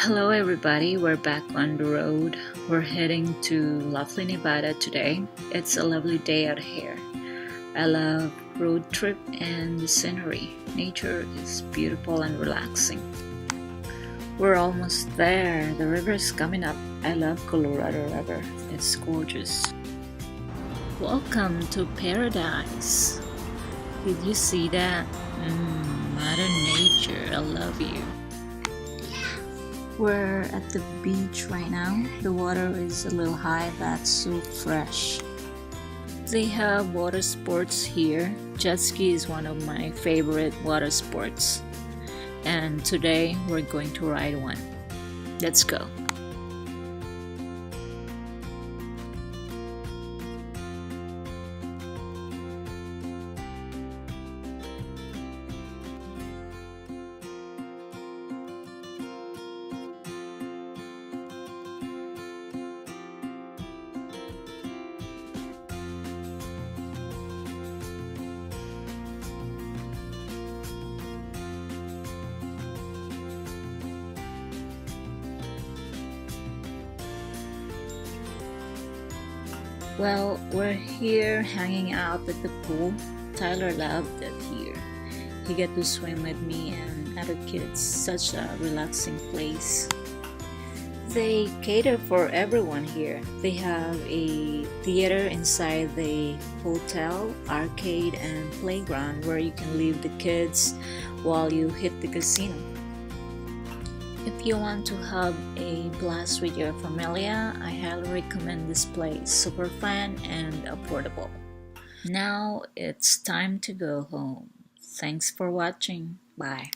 Hello everybody, we're back on the road. We're heading to Laughlin, Nevada today. It's a lovely day out here. I love road trip and the scenery. Nature is beautiful and relaxing. We're almost there. The river is coming up. I love Colorado River. It's gorgeous. Welcome to paradise. Did you see that? Mother Nature, I love you. We're at the beach right now. The water is a little high, but so fresh. They have water sports here. Jet ski is one of my favorite water sports. And today we're going to ride one. Let's go. Well, we're here hanging out at the pool. Tyler loved it here. He got to swim with me and other kids. Such a relaxing place. They cater for everyone here. They have a theater inside the hotel, arcade, and playground where you can leave the kids while you hit the casino. If you want to have a blast with your familia, I highly recommend this place. Super fun and affordable. Now it's time to go home. Thanks for watching. Bye.